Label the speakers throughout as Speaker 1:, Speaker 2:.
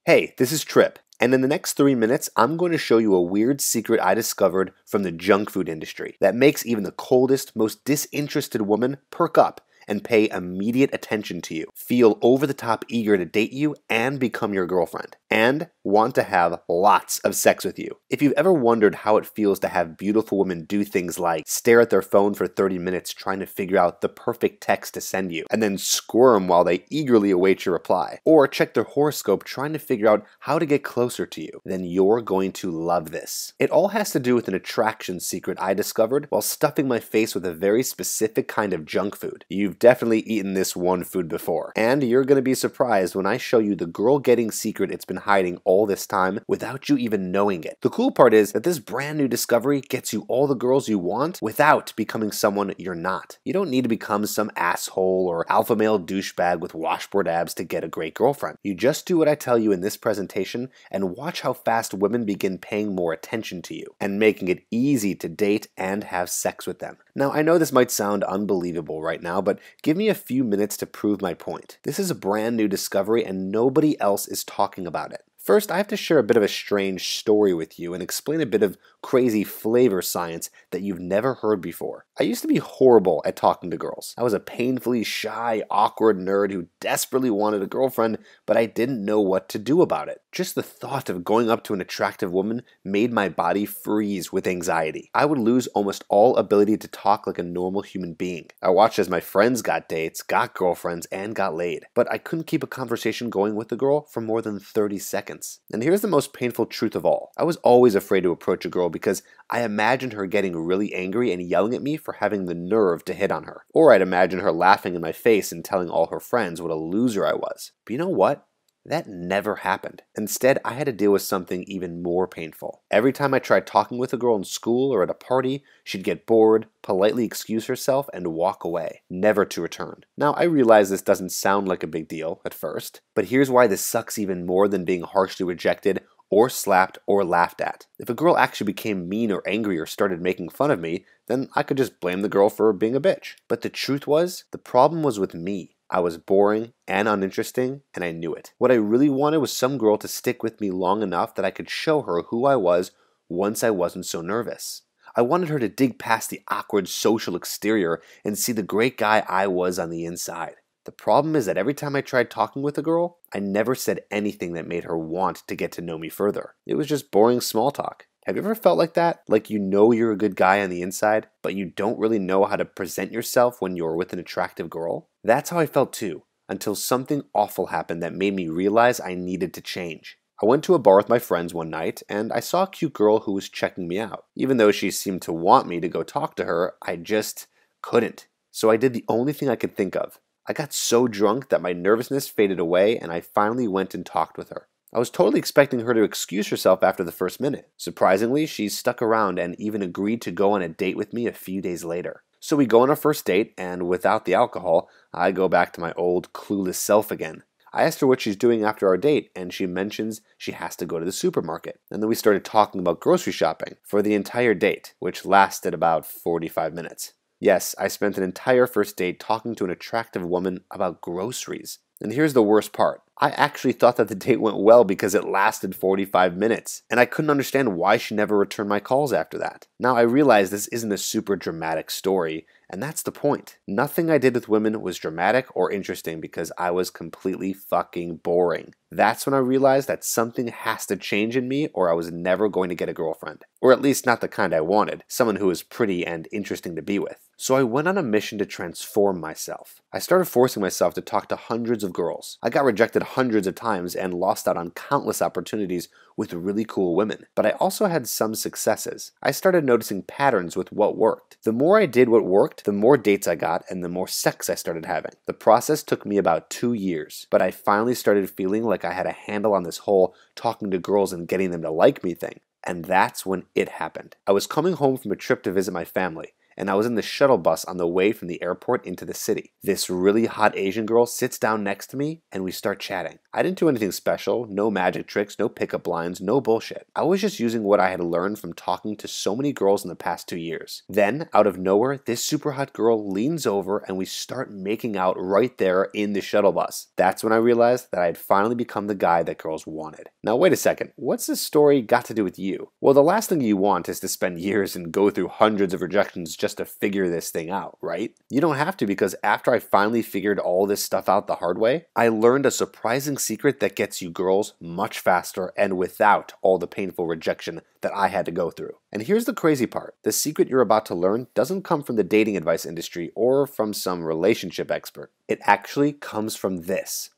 Speaker 1: Hey, this is Trip, and in the next 3 minutes, I'm going to show you a weird secret I discovered from the junk food industry that makes even the coldest, most disinterested woman perk up and pay immediate attention to you, feel over the top eager to date you and become your girlfriend, and want to have lots of sex with you. If you've ever wondered how it feels to have beautiful women do things like stare at their phone for 30 minutes trying to figure out the perfect text to send you, and then squirm while they eagerly await your reply, or check their horoscope trying to figure out how to get closer to you, then you're going to love this. It all has to do with an attraction secret I discovered while stuffing my face with a very specific kind of junk food. You've definitely eaten this one food before, and you're going to be surprised when I show you the girl-getting secret it's been hiding all this time without you even knowing it. The cool part is that this brand new discovery gets you all the girls you want without becoming someone you're not. You don't need to become some asshole or alpha male douchebag with washboard abs to get a great girlfriend. You just do what I tell you in this presentation and watch how fast women begin paying more attention to you and making it easy to date and have sex with them. Now, I know this might sound unbelievable right now, but give me a few minutes to prove my point. This is a brand new discovery and nobody else is talking about it. First, I have to share a bit of a strange story with you and explain a bit of crazy flavor science that you've never heard before. I used to be horrible at talking to girls. I was a painfully shy, awkward nerd who desperately wanted a girlfriend, but I didn't know what to do about it. Just the thought of going up to an attractive woman made my body freeze with anxiety. I would lose almost all ability to talk like a normal human being. I watched as my friends got dates, got girlfriends, and got laid, but I couldn't keep a conversation going with the girl for more than 30 seconds. And here's the most painful truth of all. I was always afraid to approach a girl because I imagined her getting really angry and yelling at me for having the nerve to hit on her. Or I'd imagine her laughing in my face and telling all her friends what a loser I was. But you know what? That never happened. Instead, I had to deal with something even more painful. Every time I tried talking with a girl in school or at a party, she'd get bored, politely excuse herself, and walk away, never to return. Now, I realize this doesn't sound like a big deal at first, but here's why this sucks even more than being harshly rejected or slapped or laughed at. If a girl actually became mean or angry or started making fun of me, then I could just blame the girl for being a bitch. But the truth was, the problem was with me. I was boring and uninteresting, and I knew it. What I really wanted was some girl to stick with me long enough that I could show her who I was once I wasn't so nervous. I wanted her to dig past the awkward social exterior and see the great guy I was on the inside. The problem is that every time I tried talking with a girl, I never said anything that made her want to get to know me further. It was just boring small talk. Have you ever felt like that? Like you know you're a good guy on the inside, but you don't really know how to present yourself when you're with an attractive girl? That's how I felt too, until something awful happened that made me realize I needed to change. I went to a bar with my friends one night, and I saw a cute girl who was checking me out. Even though she seemed to want me to go talk to her, I just couldn't. So I did the only thing I could think of. I got so drunk that my nervousness faded away, and I finally went and talked with her. I was totally expecting her to excuse herself after the first minute. Surprisingly, she stuck around and even agreed to go on a date with me a few days later. So we go on our first date, and without the alcohol, I go back to my old clueless self again. I asked her what she's doing after our date, and she mentions she has to go to the supermarket. And then we started talking about grocery shopping for the entire date, which lasted about 45 minutes. Yes, I spent an entire first date talking to an attractive woman about groceries. And here's the worst part. I actually thought that the date went well because it lasted 45 minutes, and I couldn't understand why she never returned my calls after that. Now I realize this isn't a super dramatic story, and that's the point. Nothing I did with women was dramatic or interesting because I was completely fucking boring. That's when I realized that something has to change in me or I was never going to get a girlfriend. Or at least not the kind I wanted, someone who was pretty and interesting to be with. So I went on a mission to transform myself. I started forcing myself to talk to hundreds of girls. I got rejected hundreds of times and lost out on countless opportunities with really cool women. But I also had some successes. I started noticing patterns with what worked. The more I did what worked, the more dates I got and the more sex I started having. The process took me about 2 years, but I finally started feeling like I had a handle on this whole talking to girls and getting them to like me thing. And that's when it happened. I was coming home from a trip to visit my family, and I was in the shuttle bus on the way from the airport into the city. This really hot Asian girl sits down next to me and we start chatting. I didn't do anything special, no magic tricks, no pickup lines, no bullshit. I was just using what I had learned from talking to so many girls in the past 2 years. Then, out of nowhere, this super hot girl leans over and we start making out right there in the shuttle bus. That's when I realized that I had finally become the guy that girls wanted. Now wait a second, what's this story got to do with you? Well, the last thing you want is to spend years and go through hundreds of rejections just to figure this thing out, right? You don't have to, because after I finally figured all this stuff out the hard way, I learned a surprising secret that gets you girls much faster and without all the painful rejection that I had to go through. And here's the crazy part. The secret you're about to learn doesn't come from the dating advice industry or from some relationship expert. It actually comes from this.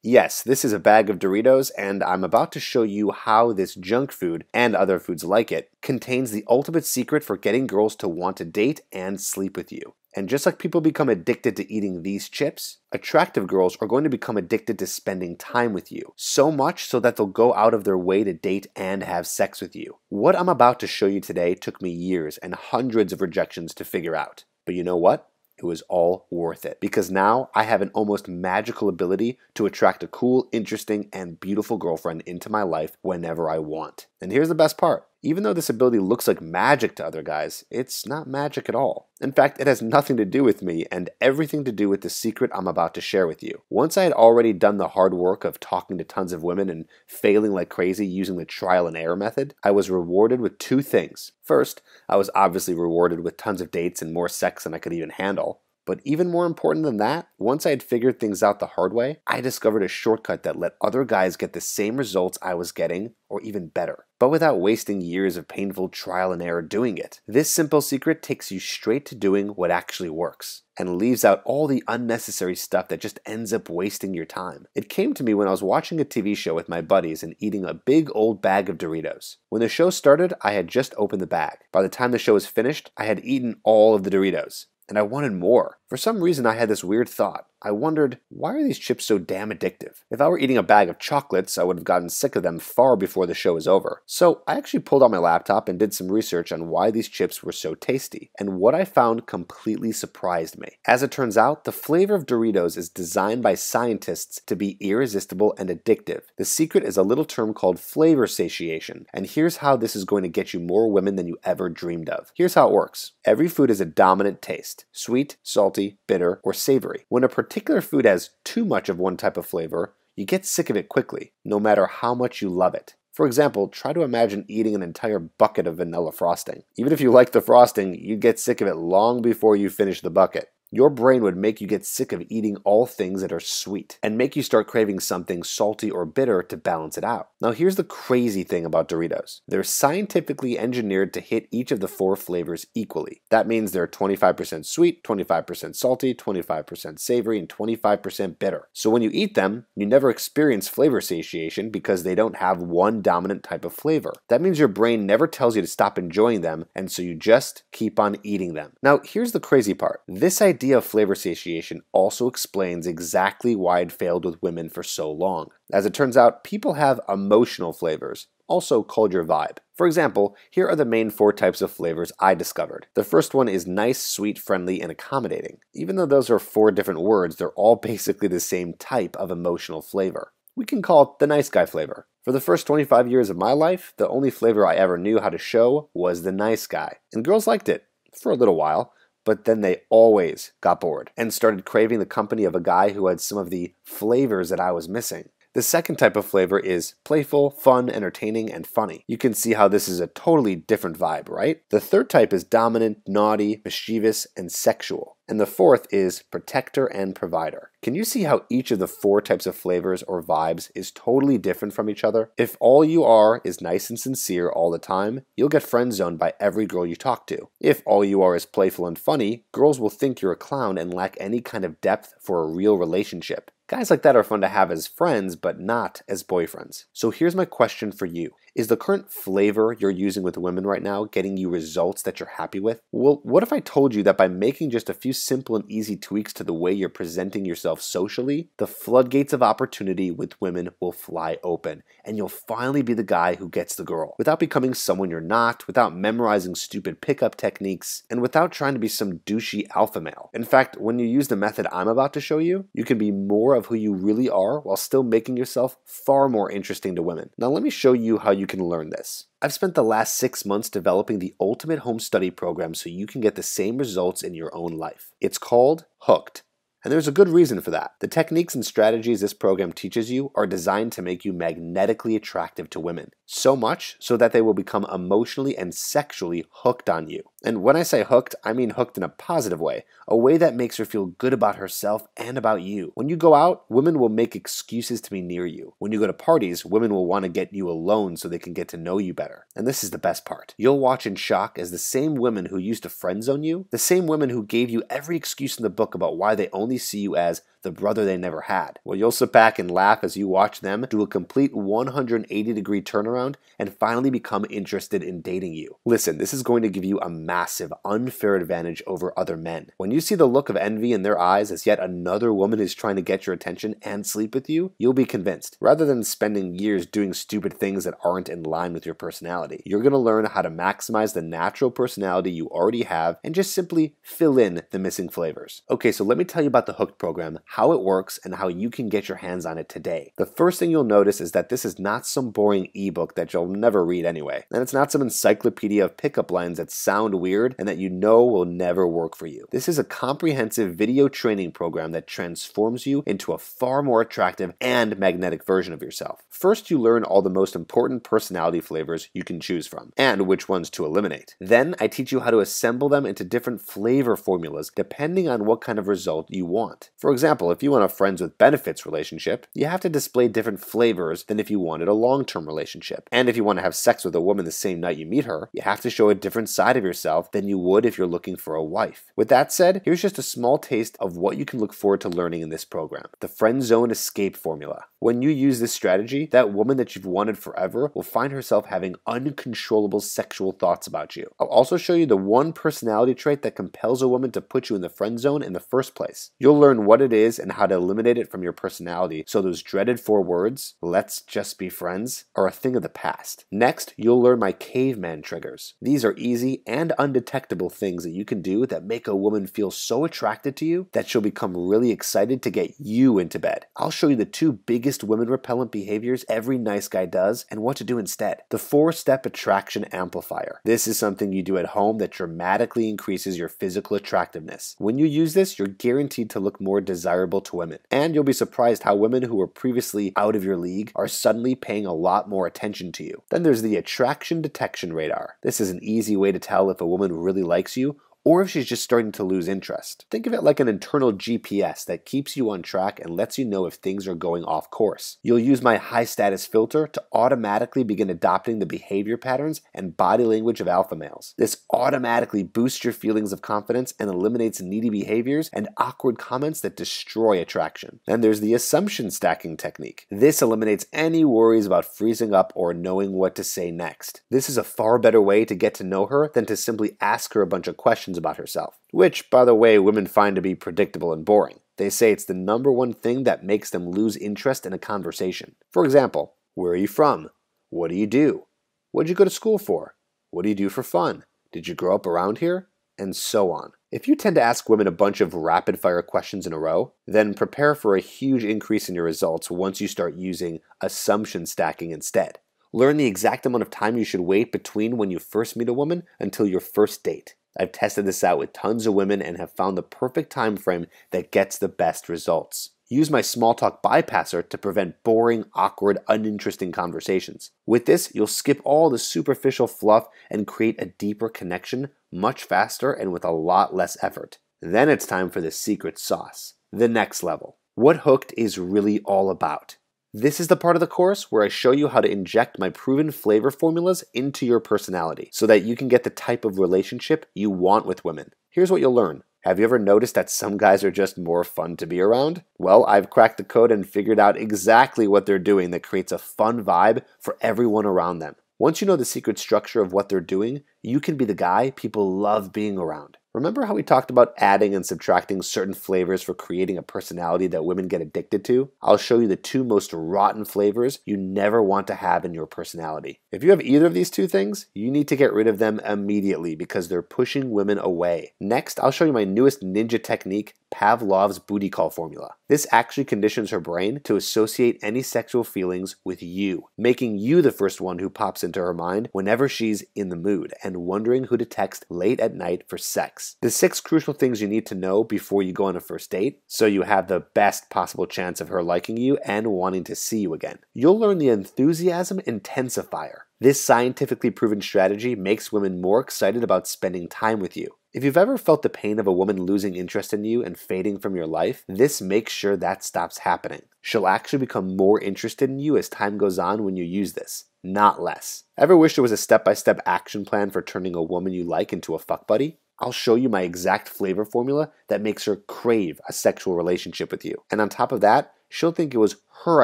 Speaker 1: Yes, this is a bag of Doritos, and I'm about to show you how this junk food, and other foods like it, contains the ultimate secret for getting girls to want to date and sleep with you. And just like people become addicted to eating these chips, attractive girls are going to become addicted to spending time with you. So much so that they'll go out of their way to date and have sex with you. What I'm about to show you today took me years and hundreds of rejections to figure out. But you know what? It was all worth it, because now I have an almost magical ability to attract a cool, interesting, and beautiful girlfriend into my life whenever I want. And here's the best part. Even though this ability looks like magic to other guys, it's not magic at all. In fact, it has nothing to do with me and everything to do with the secret I'm about to share with you. Once I had already done the hard work of talking to tons of women and failing like crazy using the trial and error method, I was rewarded with two things. First, I was obviously rewarded with tons of dates and more sex than I could even handle. But even more important than that, once I had figured things out the hard way, I discovered a shortcut that let other guys get the same results I was getting, or even better, but without wasting years of painful trial and error doing it. This simple secret takes you straight to doing what actually works, and leaves out all the unnecessary stuff that just ends up wasting your time. It came to me when I was watching a TV show with my buddies and eating a big old bag of Doritos. When the show started, I had just opened the bag. By the time the show was finished, I had eaten all of the Doritos, and I wanted more. For some reason, I had this weird thought. I wondered, why are these chips so damn addictive? If I were eating a bag of chocolates, I would have gotten sick of them far before the show was over. So I actually pulled out my laptop and did some research on why these chips were so tasty, and what I found completely surprised me. As it turns out, the flavor of Doritos is designed by scientists to be irresistible and addictive. The secret is a little term called flavor satiation, and here's how this is going to get you more women than you ever dreamed of. Here's how it works. Every food has a dominant taste: sweet, salty, bitter, or savory. When a particular food has too much of one type of flavor, you get sick of it quickly, no matter how much you love it. For example, try to imagine eating an entire bucket of vanilla frosting. Even if you like the frosting, you'd get sick of it long before you finish the bucket. Your brain would make you get sick of eating all things that are sweet, and make you start craving something salty or bitter to balance it out. Now here's the crazy thing about Doritos. They're scientifically engineered to hit each of the 4 flavors equally. That means they're 25% sweet, 25% salty, 25% savory, and 25% bitter. So when you eat them, you never experience flavor satiation because they don't have one dominant type of flavor. That means your brain never tells you to stop enjoying them, and so you just keep on eating them. Now here's the crazy part. This idea of flavor satiation also explains exactly why I'd failed with women for so long. As it turns out, people have emotional flavors, also called your vibe. For example, here are the main 4 types of flavors I discovered. The first one is nice, sweet, friendly, and accommodating. Even though those are 4 different words, they're all basically the same type of emotional flavor. We can call it the nice guy flavor. For the first 25 years of my life, the only flavor I ever knew how to show was the nice guy. And girls liked it, for a little while. But then they always got bored and started craving the company of a guy who had some of the flavors that I was missing. The second type of flavor is playful, fun, entertaining, and funny. You can see how this is a totally different vibe, right? The third type is dominant, naughty, mischievous, and sexual. And the fourth is protector and provider. Can you see how each of the 4 types of flavors or vibes is totally different from each other? If all you are is nice and sincere all the time, you'll get friend zoned by every girl you talk to. If all you are is playful and funny, girls will think you're a clown and lack any kind of depth for a real relationship. Guys like that are fun to have as friends, but not as boyfriends. So here's my question for you. Is the current flavor you're using with women right now getting you results that you're happy with? Well, what if I told you that by making just a few simple and easy tweaks to the way you're presenting yourself yourself socially, the floodgates of opportunity with women will fly open, and you'll finally be the guy who gets the girl, without becoming someone you're not, without memorizing stupid pickup techniques, and without trying to be some douchey alpha male. In fact, when you use the method I'm about to show you, you can be more of who you really are while still making yourself far more interesting to women. Now let me show you how you can learn this. I've spent the last 6 months developing the ultimate home study program so you can get the same results in your own life. It's called Hooked. And there's a good reason for that. The techniques and strategies this program teaches you are designed to make you magnetically attractive to women. So much so that they will become emotionally and sexually hooked on you. And when I say hooked, I mean hooked in a positive way, a way that makes her feel good about herself and about you. When you go out, women will make excuses to be near you. When you go to parties, women will want to get you alone so they can get to know you better. And this is the best part. You'll watch in shock as the same women who used to friend zone you, the same women who gave you every excuse in the book about why they only see you as the brother they never had. Well, you'll sit back and laugh as you watch them do a complete 180-degree turnaround and finally become interested in dating you. Listen, this is going to give you a massive, unfair advantage over other men. When you see the look of envy in their eyes as yet another woman is trying to get your attention and sleep with you, you'll be convinced. Rather than spending years doing stupid things that aren't in line with your personality, you're going to learn how to maximize the natural personality you already have and just simply fill in the missing flavors. Okay, so let me tell you about the Hooked program, how it works, and how you can get your hands on it today. The first thing you'll notice is that this is not some boring ebook that you'll never read anyway. And it's not some encyclopedia of pickup lines that sound weird and that you know will never work for you. This is a comprehensive video training program that transforms you into a far more attractive and magnetic version of yourself. First, you learn all the most important personality flavors you can choose from, and which ones to eliminate. Then, I teach you how to assemble them into different flavor formulas depending on what kind of result you want. For example, if you want a friends with benefits relationship, you have to display different flavors than if you wanted a long-term relationship. And if you want to have sex with a woman the same night you meet her, you have to show a different side of yourself than you would if you're looking for a wife. With that said, here's just a small taste of what you can look forward to learning in this program. The Friend Zone Escape Formula. When you use this strategy, that woman that you've wanted forever will find herself having uncontrollable sexual thoughts about you. I'll also show you the one personality trait that compels a woman to put you in the friend zone in the first place. You'll learn what it is and how to eliminate it from your personality so those dreaded 4 words, "let's just be friends," are a thing of the past. Next, you'll learn my caveman triggers. These are easy and undetectable things that you can do that make a woman feel so attracted to you that she'll become really excited to get you into bed. I'll show you the 2 biggest women repellent behaviors every nice guy does and what to do instead. The 4-step attraction amplifier. This is something you do at home that dramatically increases your physical attractiveness. When you use this, you're guaranteed to look more desirable to women. And you'll be surprised how women who were previously out of your league are suddenly paying a lot more attention to you. Then there's the attraction detection radar. This is an easy way to tell if a woman really likes you or if she's just starting to lose interest. Think of it like an internal GPS that keeps you on track and lets you know if things are going off course. You'll use my high status filter to automatically begin adopting the behavior patterns and body language of alpha males. This automatically boosts your feelings of confidence and eliminates needy behaviors and awkward comments that destroy attraction. Then there's the assumption stacking technique. This eliminates any worries about freezing up or knowing what to say next. This is a far better way to get to know her than to simply ask her a bunch of questions about herself, which, by the way, women find to be predictable and boring. They say it's the #1 thing that makes them lose interest in a conversation. For example, where are you from? What do you do? What did you go to school for? What do you do for fun? Did you grow up around here? And so on. If you tend to ask women a bunch of rapid-fire questions in a row, then prepare for a huge increase in your results once you start using assumption stacking instead. Learn the exact amount of time you should wait between when you first meet a woman until your first date. I've tested this out with tons of women and have found the perfect time frame that gets the best results. Use my small talk bypasser to prevent boring, awkward, uninteresting conversations. With this, you'll skip all the superficial fluff and create a deeper connection much faster and with a lot less effort. Then it's time for the secret sauce, the next level. What Hooked is really all about. This is the part of the course where I show you how to inject my proven flavor formulas into your personality so that you can get the type of relationship you want with women. Here's what you'll learn. Have you ever noticed that some guys are just more fun to be around? Well, I've cracked the code and figured out exactly what they're doing that creates a fun vibe for everyone around them. Once you know the secret structure of what they're doing, you can be the guy people love being around. Remember how we talked about adding and subtracting certain flavors for creating a personality that women get addicted to? I'll show you the two most rotten flavors you never want to have in your personality. If you have either of these two things, you need to get rid of them immediately because they're pushing women away. Next, I'll show you my newest ninja technique, Pavlov's booty call formula. This actually conditions her brain to associate any sexual feelings with you, making you the first one who pops into her mind whenever she's in the mood and wondering who to text late at night for sex. The 6 crucial things you need to know before you go on a first date so you have the best possible chance of her liking you and wanting to see you again. You'll learn the enthusiasm intensifier. This scientifically proven strategy makes women more excited about spending time with you. If you've ever felt the pain of a woman losing interest in you and fading from your life, this makes sure that stops happening. She'll actually become more interested in you as time goes on when you use this, not less. Ever wish there was a step-by-step action plan for turning a woman you like into a fuck buddy? I'll show you my exact flavor formula that makes her crave a sexual relationship with you. And on top of that, she'll think it was her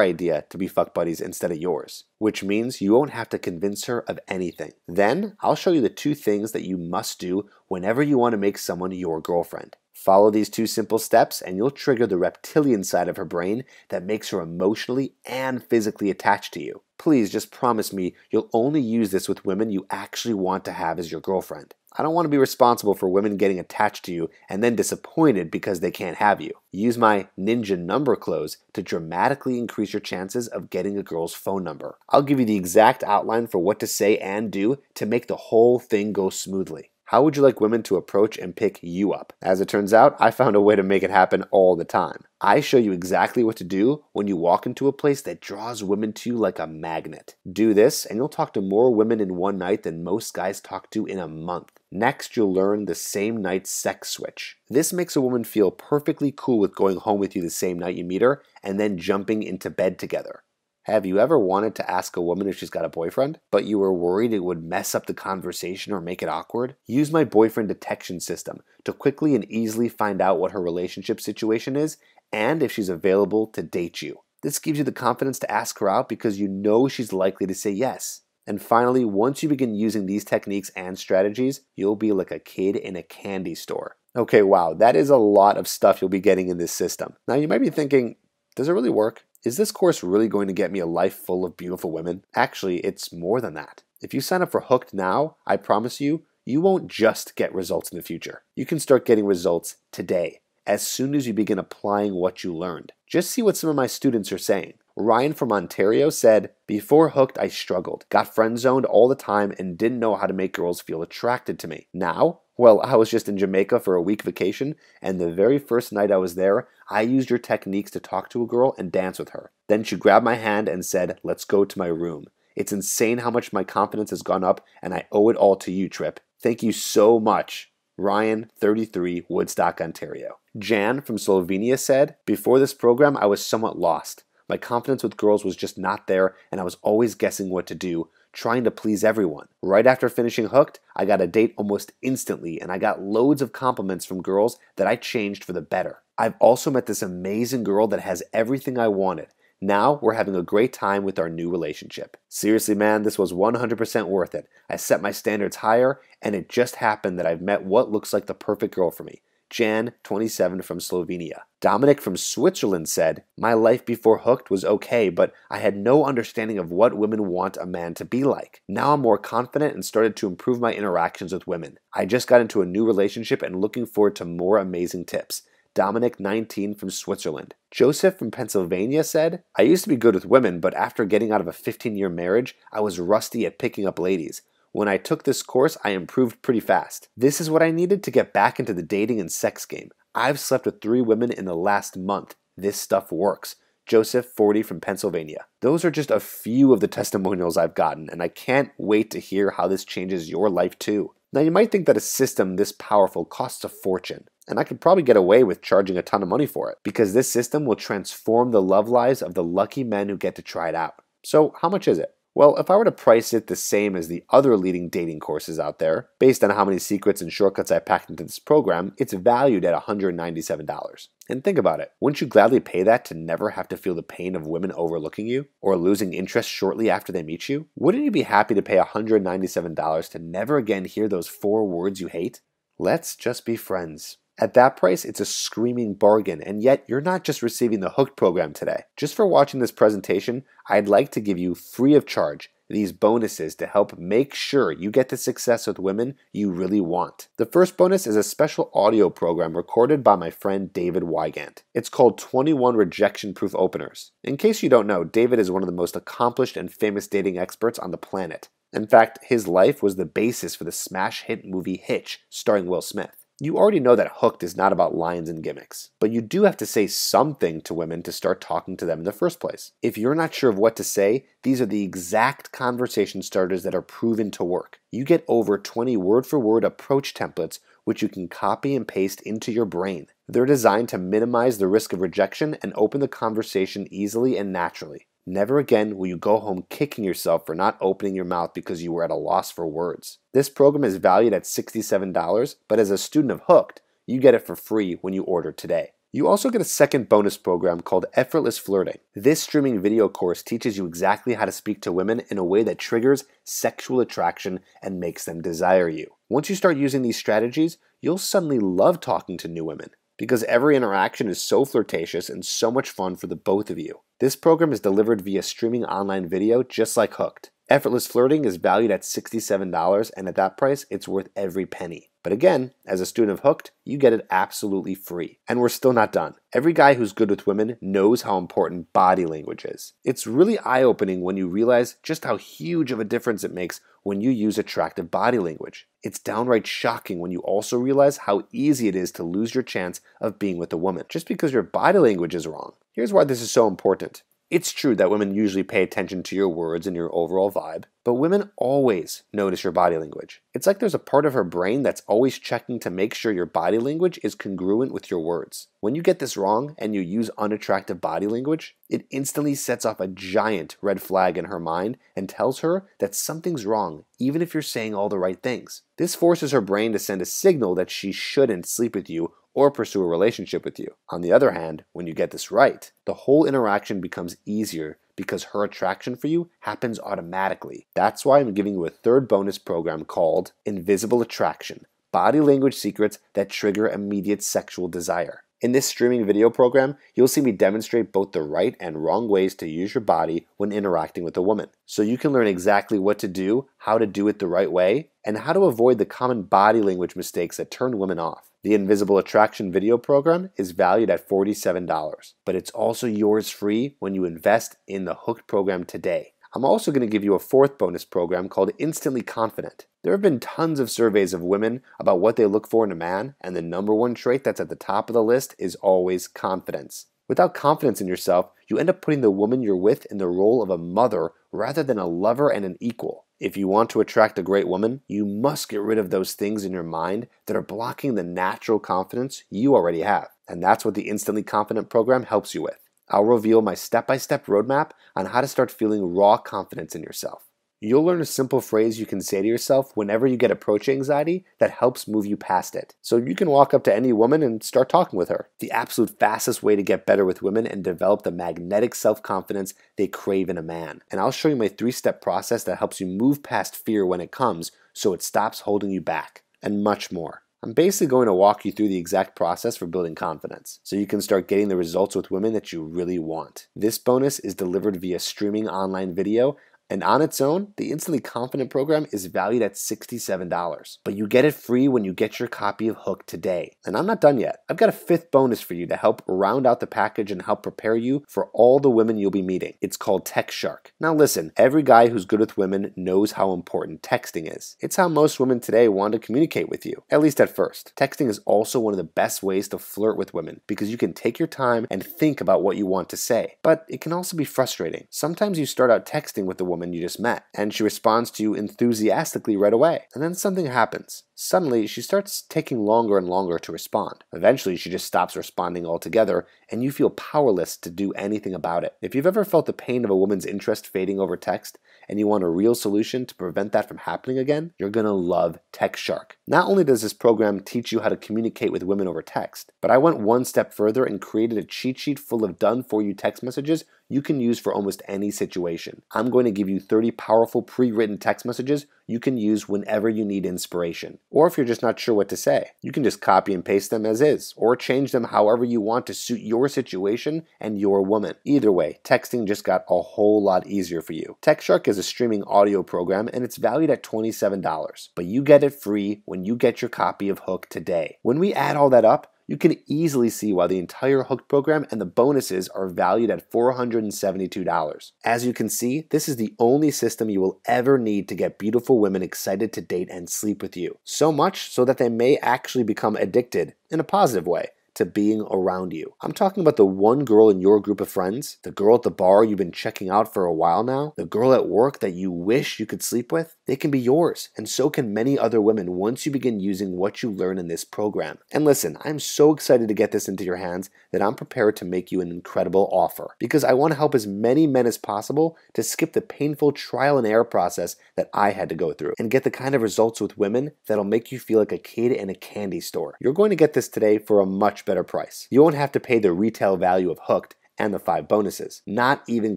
Speaker 1: idea to be fuck buddies instead of yours, which means you won't have to convince her of anything. Then, I'll show you the 2 things that you must do whenever you want to make someone your girlfriend. Follow these 2 simple steps and you'll trigger the reptilian side of her brain that makes her emotionally and physically attached to you. Please just promise me you'll only use this with women you actually want to have as your girlfriend. I don't want to be responsible for women getting attached to you and then disappointed because they can't have you. Use my ninja number close to dramatically increase your chances of getting a girl's phone number. I'll give you the exact outline for what to say and do to make the whole thing go smoothly. How would you like women to approach and pick you up? As it turns out, I found a way to make it happen all the time. I show you exactly what to do when you walk into a place that draws women to you like a magnet. Do this and you'll talk to more women in one night than most guys talk to in a month. Next, you'll learn the same night sex switch. This makes a woman feel perfectly cool with going home with you the same night you meet her and then jumping into bed together. Have you ever wanted to ask a woman if she's got a boyfriend, but you were worried it would mess up the conversation or make it awkward? Use my boyfriend detection system to quickly and easily find out what her relationship situation is and if she's available to date you. This gives you the confidence to ask her out because you know she's likely to say yes. And finally, once you begin using these techniques and strategies, you'll be like a kid in a candy store. Okay, wow, that is a lot of stuff you'll be getting in this system. Now you might be thinking, does it really work? Is this course really going to get me a life full of beautiful women? Actually, it's more than that. If you sign up for Hooked now, I promise you, you won't just get results in the future. You can start getting results today, as soon as you begin applying what you learned. Just see what some of my students are saying. Ryan from Ontario said, "Before Hooked, I struggled, got friend-zoned all the time, and didn't know how to make girls feel attracted to me. Now, well, I was just in Jamaica for a week vacation, and the very first night I was there, I used your techniques to talk to a girl and dance with her. Then she grabbed my hand and said, 'Let's go to my room.' It's insane how much my confidence has gone up, and I owe it all to you, Trip. Thank you so much." Ryan, 33, Woodstock, Ontario. Jan from Slovenia said, "Before this program, I was somewhat lost. My confidence with girls was just not there, and I was always guessing what to do, trying to please everyone. Right after finishing Hooked, I got a date almost instantly, and I got loads of compliments from girls that I changed for the better. I've also met this amazing girl that has everything I wanted. Now we're having a great time with our new relationship. Seriously, man, this was 100% worth it. I set my standards higher, and it just happened that I've met what looks like the perfect girl for me." Jan, 27, from Slovenia. Dominic from Switzerland said, "My life before Hooked was okay, but I had no understanding of what women want a man to be like. Now I'm more confident and started to improve my interactions with women. I just got into a new relationship and looking forward to more amazing tips." Dominic, 19, from Switzerland. Joseph from Pennsylvania said, "I used to be good with women, but after getting out of a 15-year marriage, I was rusty at picking up ladies. When I took this course, I improved pretty fast. This is what I needed to get back into the dating and sex game. I've slept with 3 women in the last month. This stuff works." Joseph, 40, from Pennsylvania. Those are just a few of the testimonials I've gotten, and I can't wait to hear how this changes your life too. Now you might think that a system this powerful costs a fortune, and I could probably get away with charging a ton of money for it, because this system will transform the love lives of the lucky men who get to try it out. So how much is it? Well, if I were to price it the same as the other leading dating courses out there, based on how many secrets and shortcuts I packed into this program, it's valued at $197. And think about it, wouldn't you gladly pay that to never have to feel the pain of women overlooking you, or losing interest shortly after they meet you? Wouldn't you be happy to pay $197 to never again hear those 4 words you hate? Let's just be friends. At that price, it's a screaming bargain, and yet you're not just receiving the Hooked program today. Just for watching this presentation, I'd like to give you free of charge these bonuses to help make sure you get the success with women you really want. The first bonus is a special audio program recorded by my friend David Wygant. It's called 21 Rejection Proof Openers. In case you don't know, David is one of the most accomplished and famous dating experts on the planet. In fact, his life was the basis for the smash hit movie Hitch, starring Will Smith. You already know that Hooked is not about lines and gimmicks, but you do have to say something to women to start talking to them in the first place. If you're not sure of what to say, these are the exact conversation starters that are proven to work. You get over 20 word-for-word approach templates which you can copy and paste into your brain. They're designed to minimize the risk of rejection and open the conversation easily and naturally. Never again will you go home kicking yourself for not opening your mouth because you were at a loss for words. This program is valued at $67, but as a student of Hooked, you get it for free when you order today. You also get a second bonus program called Effortless Flirting. This streaming video course teaches you exactly how to speak to women in a way that triggers sexual attraction and makes them desire you. Once you start using these strategies, you'll suddenly love talking to new women, because every interaction is so flirtatious and so much fun for the both of you. This program is delivered via streaming online video just like Hooked. Effortless Flirting is valued at $67, and at that price, it's worth every penny. But again, as a student of Hooked, you get it absolutely free. And we're still not done. Every guy who's good with women knows how important body language is. It's really eye-opening when you realize just how huge of a difference it makes when you use attractive body language. It's downright shocking when you also realize how easy it is to lose your chance of being with a woman just because your body language is wrong. Here's why this is so important. It's true that women usually pay attention to your words and your overall vibe, but women always notice your body language. It's like there's a part of her brain that's always checking to make sure your body language is congruent with your words. When you get this wrong and you use unattractive body language, it instantly sets off a giant red flag in her mind and tells her that something's wrong, even if you're saying all the right things. This forces her brain to send a signal that she shouldn't sleep with you or pursue a relationship with you. On the other hand, when you get this right, the whole interaction becomes easier because her attraction for you happens automatically. That's why I'm giving you a third bonus program called Invisible Attraction: Body Language Secrets that Trigger Immediate Sexual Desire. In this streaming video program, you'll see me demonstrate both the right and wrong ways to use your body when interacting with a woman, so you can learn exactly what to do, how to do it the right way, and how to avoid the common body language mistakes that turn women off. The Invisible Attraction video program is valued at $47, but it's also yours free when you invest in the Hooked program today. I'm also going to give you a fourth bonus program called Instantly Confident. There have been tons of surveys of women about what they look for in a man, and the number one trait that's at the top of the list is always confidence. Without confidence in yourself, you end up putting the woman you're with in the role of a mother rather than a lover and an equal. If you want to attract a great woman, you must get rid of those things in your mind that are blocking the natural confidence you already have. And that's what the Instantly Confident program helps you with. I'll reveal my step-by-step roadmap on how to start feeling raw confidence in yourself. You'll learn a simple phrase you can say to yourself whenever you get approach anxiety that helps move you past it. So you can walk up to any woman and start talking with her. The absolute fastest way to get better with women and develop the magnetic self-confidence they crave in a man. And I'll show you my 3-step process that helps you move past fear when it comes so it stops holding you back, and much more. I'm basically going to walk you through the exact process for building confidence, so you can start getting the results with women that you really want. This bonus is delivered via streaming online video, and on its own, the Instantly Confident program is valued at $67. But you get it free when you get your copy of Hooked today. And I'm not done yet. I've got a 5th bonus for you to help round out the package and help prepare you for all the women you'll be meeting. It's called Text Shark. Now listen, every guy who's good with women knows how important texting is. It's how most women today want to communicate with you, at least at first. Texting is also one of the best ways to flirt with women because you can take your time and think about what you want to say. But it can also be frustrating. Sometimes you start out texting with the woman you just met, and she responds to you enthusiastically right away. And then something happens. Suddenly, she starts taking longer and longer to respond. Eventually, she just stops responding altogether, and you feel powerless to do anything about it. If you've ever felt the pain of a woman's interest fading over text, and you want a real solution to prevent that from happening again, you're gonna love Text Shark. Not only does this program teach you how to communicate with women over text, but I went one step further and created a cheat sheet full of done-for-you text messages you can use for almost any situation. I'm going to give you 30 powerful pre-written text messages you can use whenever you need inspiration. Or if you're just not sure what to say, you can just copy and paste them as is, or change them however you want to suit your situation and your woman. Either way, texting just got a whole lot easier for you. TextShark is a streaming audio program and it's valued at $27, but you get it free when you get your copy of Hooked today. When we add all that up, you can easily see why the entire Hooked program and the bonuses are valued at $472. As you can see, this is the only system you will ever need to get beautiful women excited to date and sleep with you. So much so that they may actually become addicted in a positive way to being around you. I'm talking about the one girl in your group of friends, the girl at the bar you've been checking out for a while now, the girl at work that you wish you could sleep with. They can be yours, and so can many other women once you begin using what you learn in this program. And listen, I'm so excited to get this into your hands that I'm prepared to make you an incredible offer, because I want to help as many men as possible to skip the painful trial and error process that I had to go through and get the kind of results with women that'll make you feel like a kid in a candy store. You're going to get this today for a much better price. You won't have to pay the retail value of Hooked and the 5 bonuses. Not even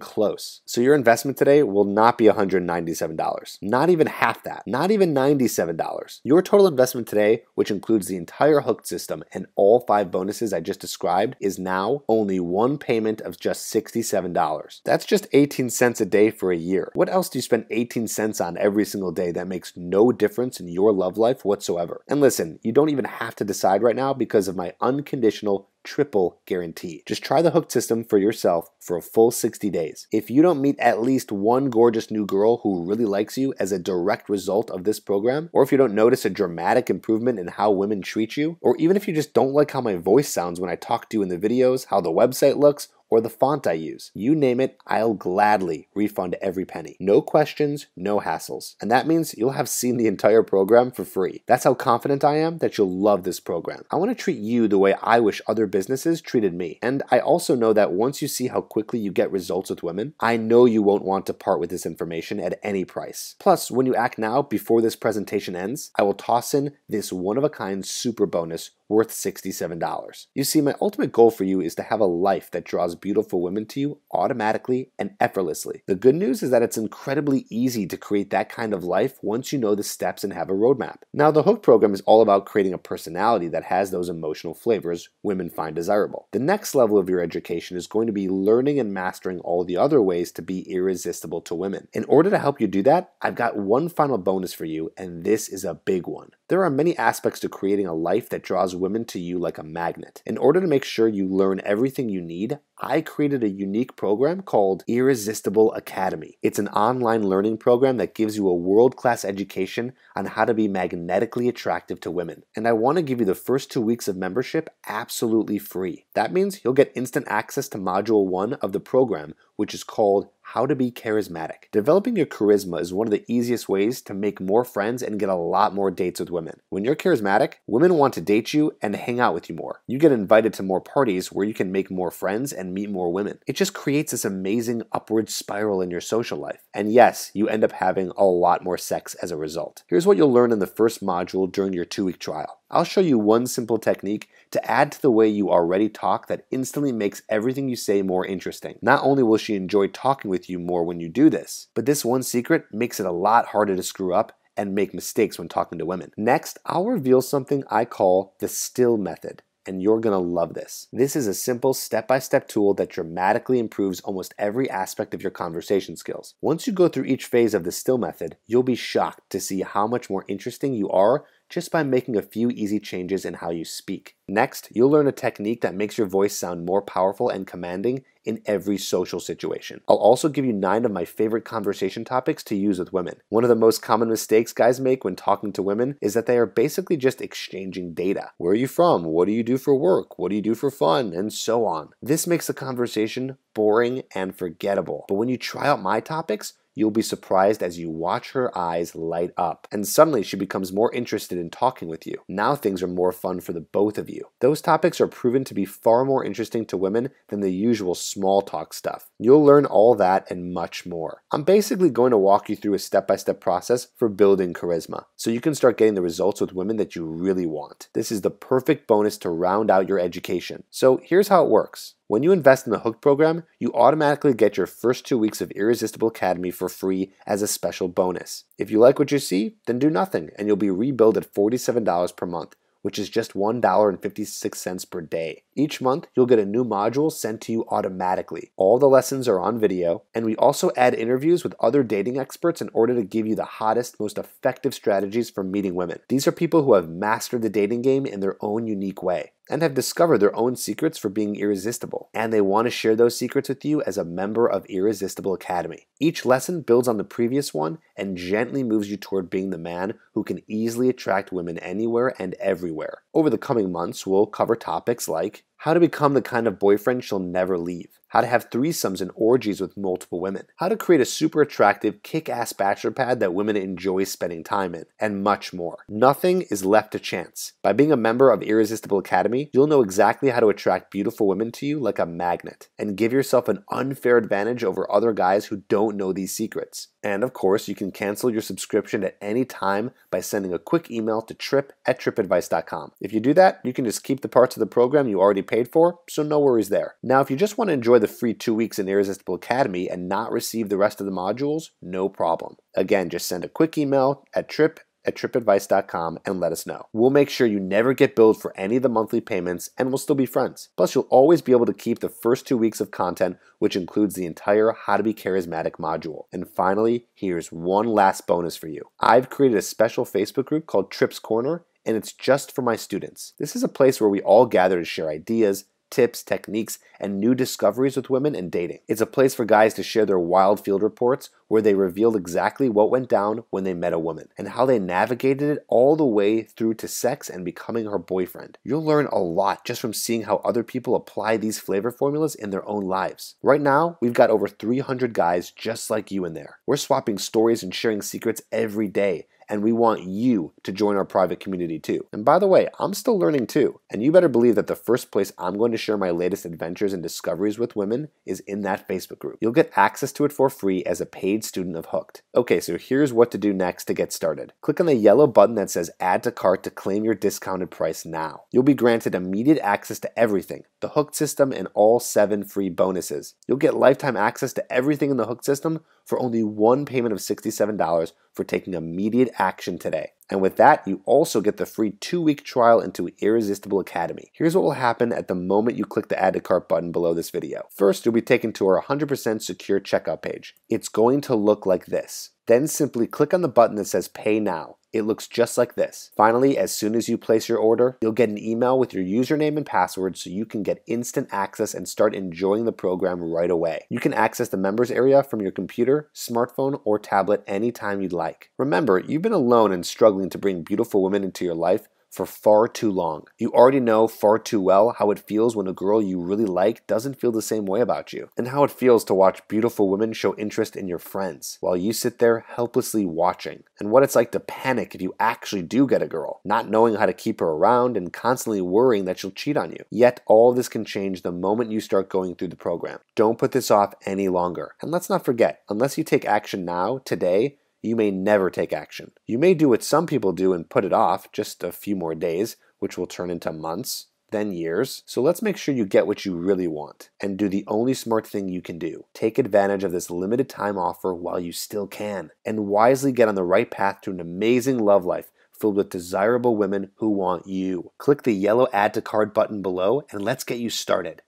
Speaker 1: close. So your investment today will not be $197. Not even half that. Not even $97. Your total investment today, which includes the entire Hooked system and all 5 bonuses I just described, is now only one payment of just $67. That's just 18 cents a day for a year. What else do you spend 18 cents on every single day that makes no difference in your love life whatsoever? And listen, you don't even have to decide right now because of my unconditional triple guarantee. Just try the Hooked system for yourself for a full 60 days. If you don't meet at least one gorgeous new girl who really likes you as a direct result of this program, or if you don't notice a dramatic improvement in how women treat you, or even if you just don't like how my voice sounds when I talk to you in the videos, how the website looks, or the font I use, you name it, I'll gladly refund every penny. No questions, no hassles. And that means you'll have seen the entire program for free. That's how confident I am that you'll love this program. I want to treat you the way I wish other businesses treated me. And I also know that once you see how quickly you get results with women, I know you won't want to part with this information at any price. Plus, when you act now before this presentation ends, I will toss in this one-of-a-kind super bonus worth $67. You see, my ultimate goal for you is to have a life that draws beautiful women to you automatically and effortlessly. The good news is that it's incredibly easy to create that kind of life once you know the steps and have a roadmap. Now, the Hooked program is all about creating a personality that has those emotional flavors women find desirable. The next level of your education is going to be learning and mastering all the other ways to be irresistible to women. In order to help you do that, I've got one final bonus for you, and this is a big one. There are many aspects to creating a life that draws women to you like a magnet. In order to make sure you learn everything you need, I created a unique program called Irresistible Academy. It's an online learning program that gives you a world-class education on how to be magnetically attractive to women. And I want to give you the first 2 weeks of membership absolutely free. That means you'll get instant access to Module 1 of the program, which is called How to Be Charismatic. Developing your charisma is one of the easiest ways to make more friends and get a lot more dates with women. When you're charismatic, women want to date you and hang out with you more. You get invited to more parties where you can make more friends and meet more women. It just creates this amazing upward spiral in your social life. And yes, you end up having a lot more sex as a result. Here's what you'll learn in the first module during your 2-week trial. I'll show you one simple technique to add to the way you already talk that instantly makes everything you say more interesting. Not only will she enjoy talking with you more when you do this, but this one secret makes it a lot harder to screw up and make mistakes when talking to women. Next, I'll reveal something I call the still method, and you're gonna love this. This is a simple step-by-step tool that dramatically improves almost every aspect of your conversation skills. Once you go through each phase of the still method, you'll be shocked to see how much more interesting you are just by making a few easy changes in how you speak. Next, you'll learn a technique that makes your voice sound more powerful and commanding in every social situation. I'll also give you 9 of my favorite conversation topics to use with women. One of the most common mistakes guys make when talking to women is that they are basically just exchanging data. Where are you from? What do you do for work? What do you do for fun? And so on. This makes the conversation boring and forgettable. But when you try out my topics, you'll be surprised as you watch her eyes light up. And suddenly she becomes more interested in talking with you. Now things are more fun for the both of you. Those topics are proven to be far more interesting to women than the usual small talk stuff. You'll learn all that and much more. I'm basically going to walk you through a step-by-step process for building charisma, so you can start getting the results with women that you really want. This is the perfect bonus to round out your education. So here's how it works. When you invest in the Hooked program, you automatically get your first 2 weeks of Irresistible Academy for free as a special bonus. If you like what you see, then do nothing and you'll be rebilled at $47 per month, which is just $1.56 per day. Each month, you'll get a new module sent to you automatically. All the lessons are on video, and we also add interviews with other dating experts in order to give you the hottest, most effective strategies for meeting women. These are people who have mastered the dating game in their own unique way and have discovered their own secrets for being irresistible. And they want to share those secrets with you as a member of Irresistible Academy. Each lesson builds on the previous one and gently moves you toward being the man who can easily attract women anywhere and everywhere. Over the coming months, we'll cover topics like how to become the kind of boyfriend she'll never leave, how to have threesomes and orgies with multiple women, how to create a super attractive, kick-ass bachelor pad that women enjoy spending time in, and much more. Nothing is left to chance. By being a member of Irresistible Academy, you'll know exactly how to attract beautiful women to you like a magnet, and give yourself an unfair advantage over other guys who don't know these secrets. And of course, you can cancel your subscription at any time by sending a quick email to trip@tripadvice.com. If you do that, you can just keep the parts of the program you already paid for, so no worries there. Now, if you just want to enjoy the free 2 weeks in Irresistible Academy and not receive the rest of the modules, no problem. Again, just send a quick email at tripadvice.com and let us know. We'll make sure you never get billed for any of the monthly payments and we'll still be friends. Plus, you'll always be able to keep the first 2 weeks of content, which includes the entire How to Be Charismatic module. And finally, here's one last bonus for you. I've created a special Facebook group called Trip's Corner, and it's just for my students. This is a place where we all gather to share ideas, tips, techniques, and new discoveries with women and dating. It's a place for guys to share their wild field reports where they revealed exactly what went down when they met a woman and how they navigated it all the way through to sex and becoming her boyfriend. You'll learn a lot just from seeing how other people apply these flavor formulas in their own lives. Right now, we've got over 300 guys just like you in there. We're swapping stories and sharing secrets every day, and we want you to join our private community too. And by the way, I'm still learning too, and you better believe that the first place I'm going to share my latest adventures and discoveries with women is in that Facebook group. You'll get access to it for free as a paid student of Hooked. Okay, so here's what to do next to get started. Click on the yellow button that says Add to Cart to claim your discounted price now. You'll be granted immediate access to everything, the Hooked system and all 7 free bonuses. You'll get lifetime access to everything in the Hooked system for only one payment of $67 for taking immediate action today. And with that, you also get the free 2-week trial into Irresistible Academy. Here's what will happen at the moment you click the Add to Cart button below this video. First, you'll be taken to our 100% secure checkout page. It's going to look like this. Then simply click on the button that says Pay Now. It looks just like this. Finally, as soon as you place your order, you'll get an email with your username and password so you can get instant access and start enjoying the program right away. You can access the members area from your computer, smartphone, or tablet anytime you'd like. Remember, you've been alone and struggling to bring beautiful women into your life for far too long. You already know far too well how it feels when a girl you really like doesn't feel the same way about you, and how it feels to watch beautiful women show interest in your friends while you sit there helplessly watching, and what it's like to panic if you actually do get a girl, not knowing how to keep her around and constantly worrying that she'll cheat on you. Yet all this can change the moment you start going through the program. Don't put this off any longer. And let's not forget, unless you take action now, today, you may never take action. You may do what some people do and put it off just a few more days, which will turn into months, then years. So let's make sure you get what you really want and do the only smart thing you can do. Take advantage of this limited time offer while you still can, and wisely get on the right path to an amazing love life filled with desirable women who want you. Click the yellow Add to Cart button below and let's get you started.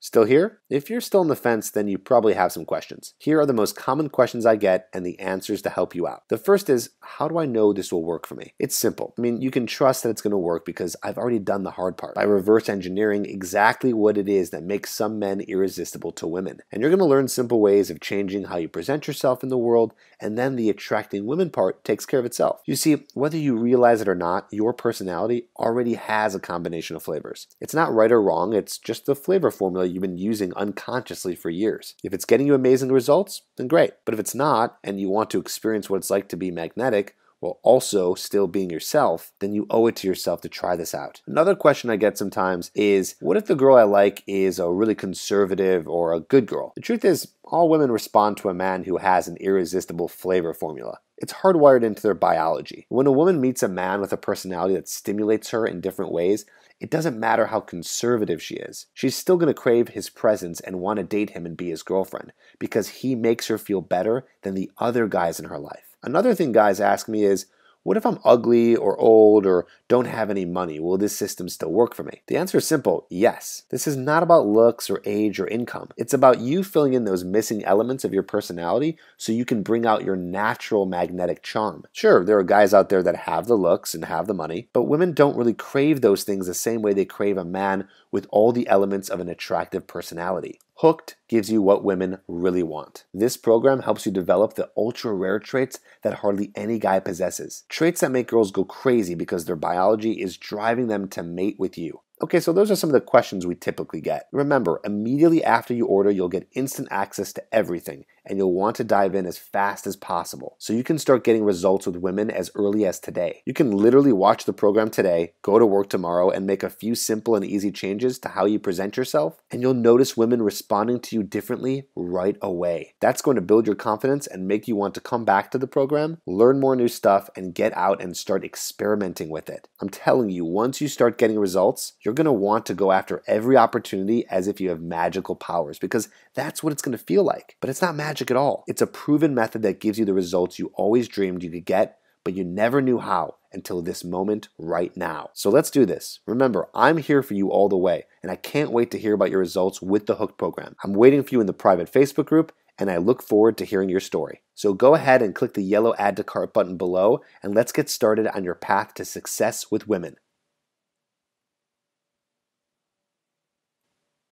Speaker 1: Still here? If you're still on the fence, then you probably have some questions. Here are the most common questions I get and the answers to help you out. The first is, how do I know this will work for me? It's simple. I mean, you can trust that it's going to work because I've already done the hard part by reverse engineering exactly what it is that makes some men irresistible to women. And you're going to learn simple ways of changing how you present yourself in the world, and then the attracting women part takes care of itself. You see, whether you realize it or not, your personality already has a combination of flavors. It's not right or wrong, it's just the flavor formula you've been using unconsciously for years. If it's getting you amazing results, then great. But if it's not, and you want to experience what it's like to be magnetic, while also still being yourself, then you owe it to yourself to try this out. Another question I get sometimes is, what if the girl I like is a really conservative or a good girl? The truth is, all women respond to a man who has an irresistible flavor formula. It's hardwired into their biology. When a woman meets a man with a personality that stimulates her in different ways, it doesn't matter how conservative she is. She's still going to crave his presence and want to date him and be his girlfriend because he makes her feel better than the other guys in her life. Another thing guys ask me is, what if I'm ugly or old or don't have any money? Will this system still work for me? The answer is simple, yes. This is not about looks or age or income. It's about you filling in those missing elements of your personality so you can bring out your natural magnetic charm. Sure, there are guys out there that have the looks and have the money, but women don't really crave those things the same way they crave a man with all the elements of an attractive personality. Hooked gives you what women really want. This program helps you develop the ultra rare traits that hardly any guy possesses. Traits that make girls go crazy because their biology is driving them to mate with you. Okay, so those are some of the questions we typically get. Remember, immediately after you order, you'll get instant access to everything, and you'll want to dive in as fast as possible so you can start getting results with women as early as today. You can literally watch the program today, go to work tomorrow, and make a few simple and easy changes to how you present yourself, and you'll notice women responding to you differently right away. That's going to build your confidence and make you want to come back to the program, learn more new stuff, and get out and start experimenting with it. I'm telling you, once you start getting results, you're going to want to go after every opportunity as if you have magical powers because that's what it's going to feel like. But it's not magic at all. It's a proven method that gives you the results you always dreamed you could get, but you never knew how until this moment right now. So let's do this. Remember, I'm here for you all the way, and I can't wait to hear about your results with the Hooked program. I'm waiting for you in the private Facebook group, and I look forward to hearing your story. So go ahead and click the yellow Add to Cart button below, and let's get started on your path to success with women.